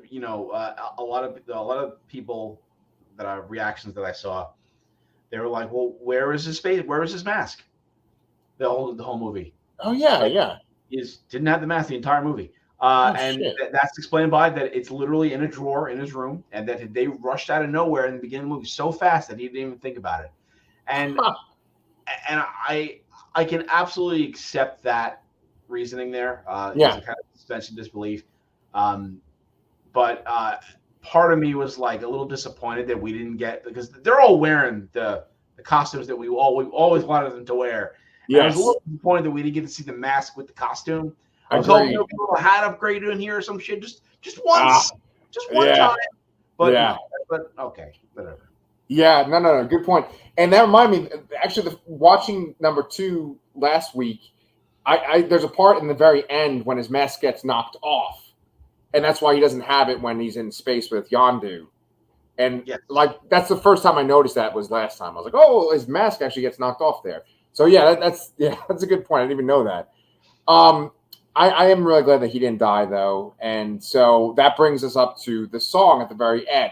a lot of people that are reactions that I saw, they were like, well, where is his face? Where is his mask? The whole movie. Oh yeah. He didn't have the mask the entire movie. And that's explained by that it's literally in a drawer in his room, and that they rushed out of nowhere in the beginning of the movie so fast that he didn't even think about it. And I can absolutely accept that reasoning there. It's a kind of suspension of disbelief. But part of me was like a little disappointed that we didn't get, because they're all wearing the costumes that we always wanted them to wear. Yes. And I was a little disappointed that we didn't get to see the mask with the costume. I was hoping there was a hat upgrade in here or some shit, just once, just one time. But no, but okay, whatever. Yeah, no, good point. And that reminded me, actually, watching number 2 last week, there's a part in the very end when his mask gets knocked off, and that's why he doesn't have it when he's in space with Yondu. And like, that's the first time I noticed that was last time. I was like, oh, his mask actually gets knocked off there. So yeah, that's a good point. I didn't even know that. I am really glad that he didn't die though, and so that brings us up to the song at the very end.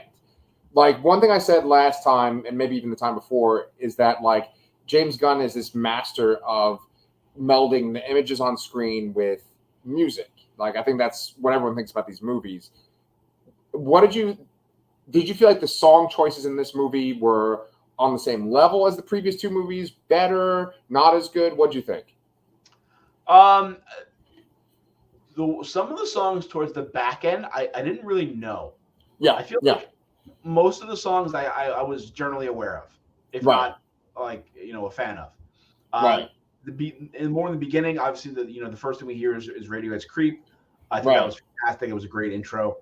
Like, one thing I said last time, and maybe even the time before, is that like James Gunn is this master of melding the images on screen with music. Like, I think that's what everyone thinks about these movies. Did you feel like the song choices in this movie were on the same level as the previous 2 movies? Better, not as good? What'd you think? Some of the songs towards the back end, I didn't really know. Yeah, I feel like most of the songs I was generally aware of, if not like a fan of. More in the beginning, obviously the first thing we hear is Radiohead's "Creep." I think that was fantastic. It was a great intro.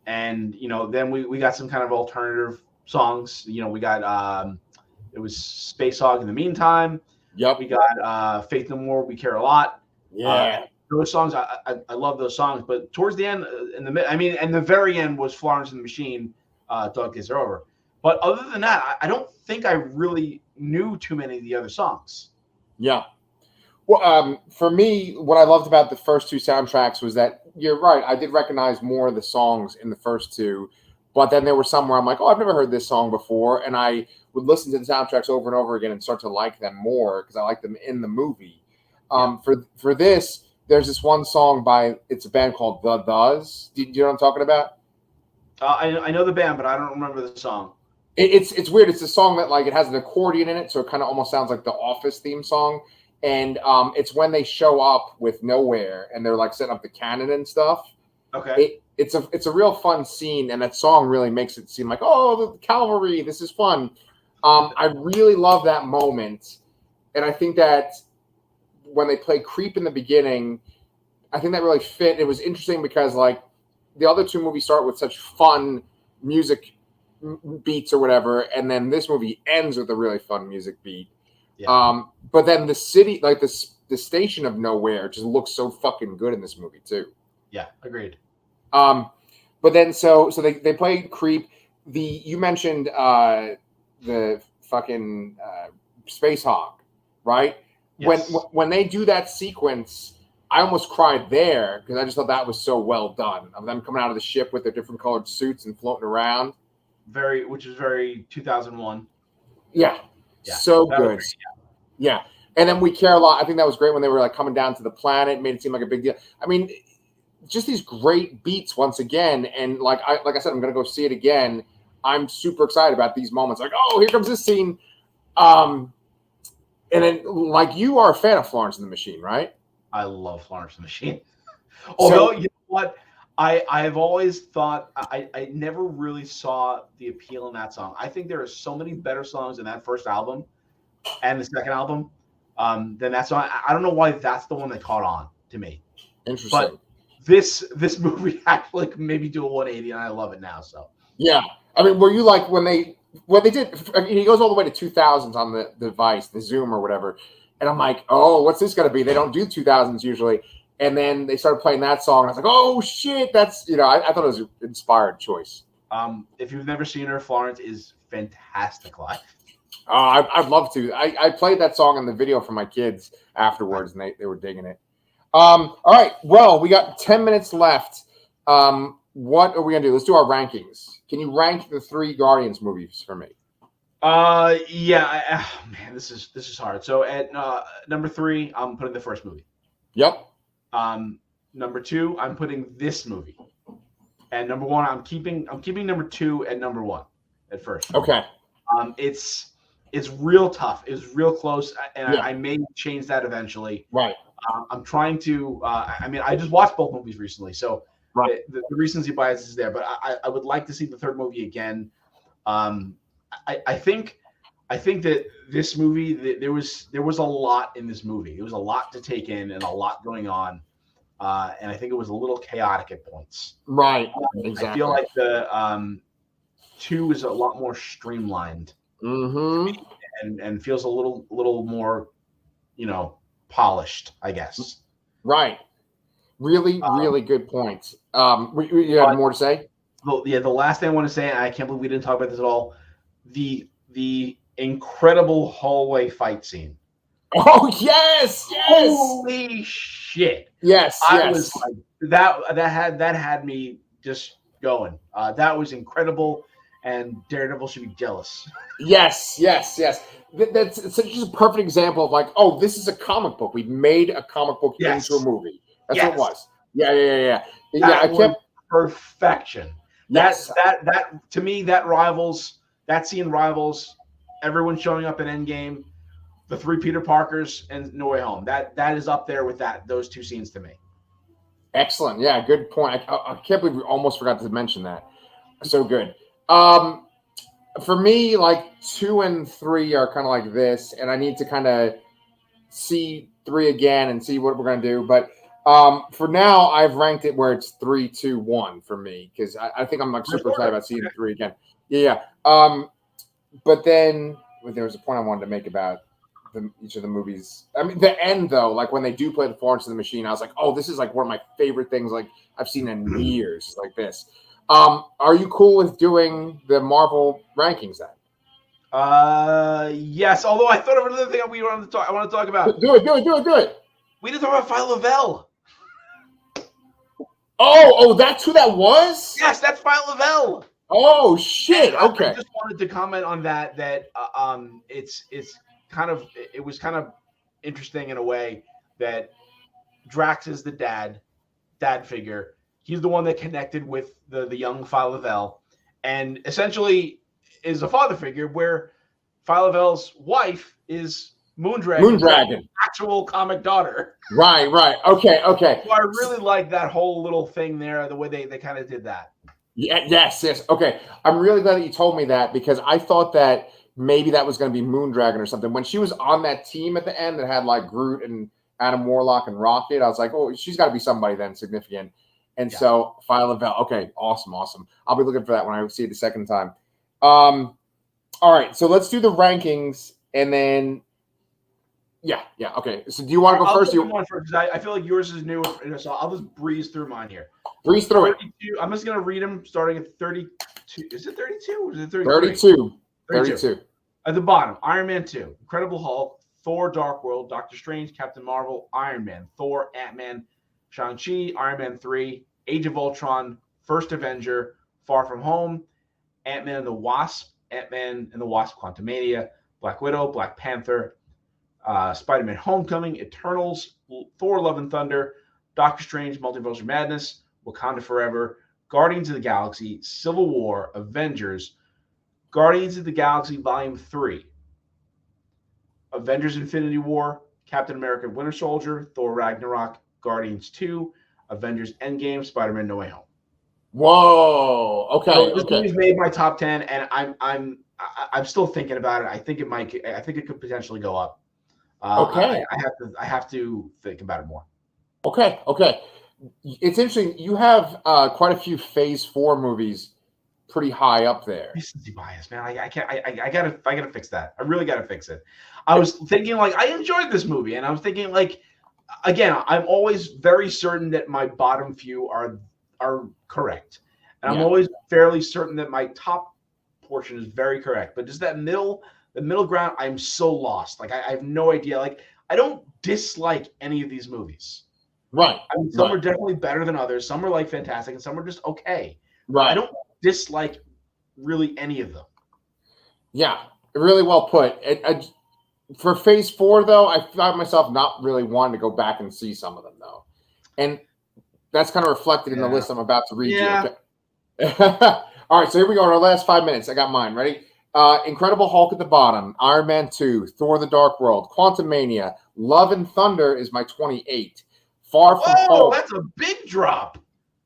And then we got some kind of alternative songs. We got it was Space Hog in the meantime. Yep. We got Faith No More, We Care a Lot. Yeah. Those songs, I love those songs. But towards the end, and the very end was Florence and the Machine, Dog Days Are Over. But other than that, I don't think I really knew too many of the other songs. Yeah. Well, for me, what I loved about the first 2 soundtracks was that, you're right, I did recognize more of the songs in the first 2, but then there were some where I'm like, oh, I've never heard this song before, and I would listen to the soundtracks over and over again and start to like them more because I like them in the movie. For this, there's this one song it's a band called The Does. Do you know what I'm talking about? I know the band, but I don't remember the song. It's weird. It's a song that, like, it has an accordion in it, so it kind of almost sounds like the Office theme song. And it's when they show up with Nowhere and they're like setting up the cannon and stuff. Okay. It's a real fun scene, and that song really makes it seem like, oh, the cavalry, this is fun. I really love that moment, and I think that when they play Creep in the beginning, I think that really fit. It was interesting because, like, the other 2 movies start with such fun music beats or whatever, and then this movie ends with a really fun music beat. Yeah. But then the city, like the station of Nowhere, just looks so fucking good in this movie too. Yeah, agreed. But then so they played Creep. You mentioned the fucking Space Hog, right? Yes. When they do that sequence, I almost cried there because I just thought that was so well done, of them coming out of the ship with their different colored suits and floating around. Which is very 2001. Yeah. So good. Yeah. And then We Care a Lot. I think that was great when they were like coming down to the planet, made it seem like a big deal. I mean, just these great beats once again. And like I said, I'm going to go see it again. I'm super excited about these moments. Like, oh, here comes this scene. And then, like, you are a fan of Florence and the Machine, right? I love Florence and the Machine. Although, you know what? I've always thought I never really saw the appeal in that song. I think there are so many better songs in that first album and the second album than that song. I don't know why that's the one that caught on to me. Interesting. But this movie actually maybe do a 180, and I love it now. So yeah, I mean, were you like when they did? He goes all the way to 2000s on the device, the Zoom or whatever, and I'm like, oh, what's this going to be? They don't do 2000s usually, and then they started playing that song. And I was like, oh shit, that's I thought it was an inspired choice. If you've never seen her, Florence is fantastic live. I'd love to. I played that song in the video for my kids afterwards, and they were digging it. All right, well, we got 10 minutes left. What are we gonna do? Let's do our rankings. Can you rank the 3 Guardians movies for me? Yeah. Man, this is hard. So at number 3, I'm putting the first movie. Yep. Number 2, I'm putting this movie. And number 1, I'm keeping number 2 at number 1 at first. Okay. It's real tough. It's real close, and Yeah. I may change that eventually. Right. I'm trying to. I just watched both movies recently, so right. the recency bias is there. But I would like to see the third movie again. I think that this movie, there was a lot in this movie. It was a lot to take in and a lot going on, and I think it was a little chaotic at points. Right. Exactly. I feel like the 2 is a lot more streamlined, and feels a little more, polished, I guess. Right. Really, really good points. You had more to say? The last thing I want to say, and I can't believe we didn't talk about this at all, the incredible hallway fight scene. Oh yes! Holy shit! Yes, I was like, that had me just going. That was incredible, and Daredevil should be jealous. Yes. That's such a perfect example of like, oh, this is a comic book. We made a comic book into a movie. That's what it was. Yeah. I kept perfection. Yes. That to me, that scene rivals everyone showing up in Endgame, the 3 Peter Parkers, and No Way Home. That is up there with those 2 scenes to me. Excellent. Yeah, good point. I can't believe we almost forgot to mention that. So good. For me, like 2 and 3 are kind of like this, and I need to kind of see 3 again and see what we're going to do. But for now, I've ranked it where it's 3, 2, 1 for me because I think I'm like super excited about seeing 3 again. Yeah. But then there was a point I wanted to make about each of the movies. I mean, the end though, like when they do play the Florence and the Machine, I was like, oh, this is like one of my favorite things like I've seen in years, like this. Are you cool with doing the Marvel rankings then? Yes. Although I thought of another thing I want to talk about. Do it. We didn't talk about Phi Lavelle. Oh, that's who that was? Yes, that's Phi Lavelle. Oh shit! Okay. I just wanted to comment on that. It was kind of interesting in a way that Drax is the dad figure. He's the one that connected with the young Phi Lavelle, and essentially is a father figure where Phi Lavelle's wife is Moondragon, actual comic daughter. Right. Okay. So I really like that whole little thing there, the way they kind of did that. Yeah. Yes. Okay. I'm really glad that you told me that because I thought that maybe that was going to be Moondragon or something. When she was on that team at the end that had like Groot and Adam Warlock and Rocket, I was like, oh, she's got to be somebody then significant. And so Phi Lavelle. Okay. Awesome. I'll be looking for that when I see it the second time. All right. So let's do the rankings and then. Yeah. Okay. So do you want to go first? Because I feel like yours is new, so I'll just breeze through mine here. Breeze through it. I'm just going to read them starting at 32. Is it 32 or is it 33? 32. At the bottom, Iron Man 2, Incredible Hulk, Thor, Dark World, Doctor Strange, Captain Marvel, Iron Man, Thor, Ant-Man, Shang-Chi, Iron Man 3, Age of Ultron, First Avenger, Far From Home, Ant-Man and the Wasp, Ant-Man and the Wasp Quantumania, Black Widow, Black Panther, Spider-Man Homecoming, Eternals, Thor Love and Thunder, Doctor Strange, Multiverse of Madness, Wakanda Forever, Guardians of the Galaxy, Civil War, Avengers, Guardians of the Galaxy Volume 3, Avengers Infinity War, Captain America Winter Soldier, Thor Ragnarok, Guardians 2, Avengers Endgame, Spider-Man No Way Home. Whoa. Okay. So this movie's made my top 10, and I'm still thinking about it. I think it could potentially go up. Okay. I have to think about it more. Okay. It's interesting. You have quite a few Phase 4 movies pretty high up there. Recency bias, man. I can't. I gotta fix that. I really gotta fix it. I was thinking like I enjoyed this movie, and I was thinking like, again, I'm always very certain that my bottom few are correct, and I'm always fairly certain that my top portion is very correct. But just the middle ground, I'm so lost. Like I have no idea. Like I don't dislike any of these movies. Right. I mean, some are definitely better than others. Some are like fantastic, and some are just okay. Right. I don't dislike really any of them. Yeah, really well put. For Phase 4, though, I found myself not really wanting to go back and see some of them, though. And that's kind of reflected in the list I'm about to read you. Okay? All right, so here we go. Our last 5 minutes. I got mine. Ready? Incredible Hulk at the bottom. Iron Man 2. Thor the Dark World. Quantumania. Love and Thunder is my 28. Far From Home. That's a big drop.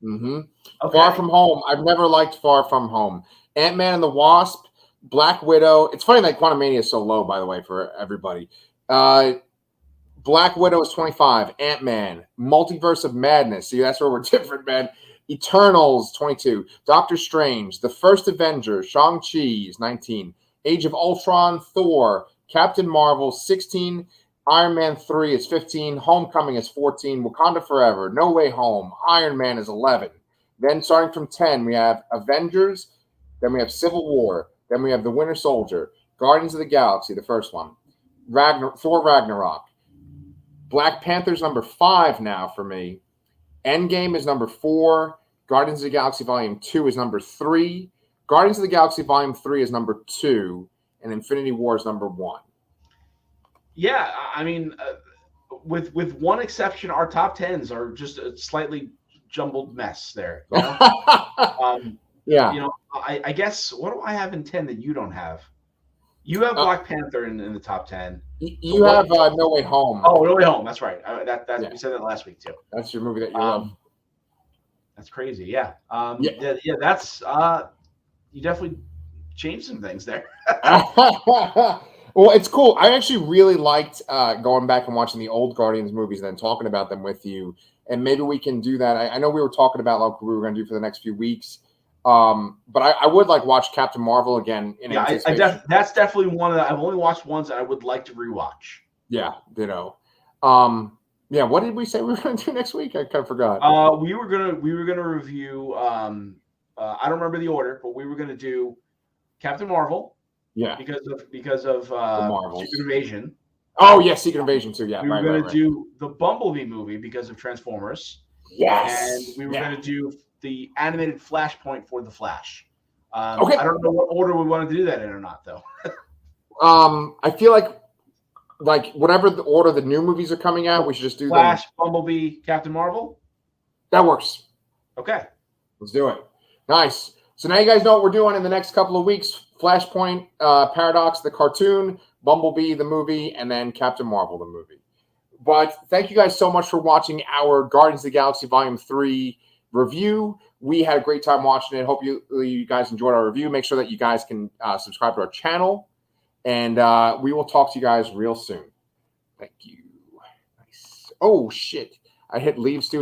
Mm-hmm. Okay. Far From Home. I've never liked Far From Home. Ant-Man and the Wasp. Black Widow. It's funny that Quantumania is so low, by the way, for everybody. Black Widow is 25. Ant-Man. Multiverse of Madness. See, that's where we're different, man. Eternals, 22. Doctor Strange. The First Avenger. Shang-Chi is 19. Age of Ultron. Thor. Captain Marvel, 16. Iron Man 3 is 15. Homecoming is 14. Wakanda Forever. No Way Home. Iron Man is 11. Then starting from 10, we have Avengers. Then we have Civil War. Then we have The Winter Soldier. Guardians of the Galaxy, the first one. Thor Ragnarok. Black Panther's number 5 now for me. Endgame is number 4. Guardians of the Galaxy Volume 2 is number 3. Guardians of the Galaxy Volume 3 is number 2. And Infinity War is number 1. Yeah, I mean, with one exception, our top 10s are just a slightly jumbled mess there. You know? Yeah. You know, I guess, what do I have in 10 that you don't have? You have Black Panther in the top 10. You have No Way Home. Oh, No Way Home. That's right. We said that last week too. That's your movie that you love. That's crazy. Yeah. That's you definitely changed some things there. Well, it's cool. I actually really liked going back and watching the old Guardians movies and then talking about them with you. And maybe we can do that. I know we were talking about like what we were going to do for the next few weeks. But I would like watch Captain Marvel again. That's definitely one that I've only watched once and I would like to rewatch. Yeah, ditto. What did we say we were going to do next week? I kind of forgot. We were gonna review. I don't remember the order, but we were gonna do Captain Marvel. Yeah, because of Secret Invasion. Oh yeah, Secret Invasion too. Yeah, we were going to do the Bumblebee movie because of Transformers. Yes, and we were going to do the animated Flashpoint for the Flash. Okay, I don't know what order we want to do that in or not though. I feel like whatever the order the new movies are coming out, we should just do Flash, Bumblebee, Captain Marvel. That works. Okay, let's do it. Nice. So now you guys know what we're doing in the next couple of weeks. Flashpoint, Paradox, the cartoon, Bumblebee, the movie, and then Captain Marvel, the movie. But thank you guys so much for watching our Guardians of the Galaxy Volume 3 review. We had a great time watching it. Hope you guys enjoyed our review. Make sure that you guys can subscribe to our channel. And we will talk to you guys real soon. Thank you. Nice. Oh, shit. I hit leave studio.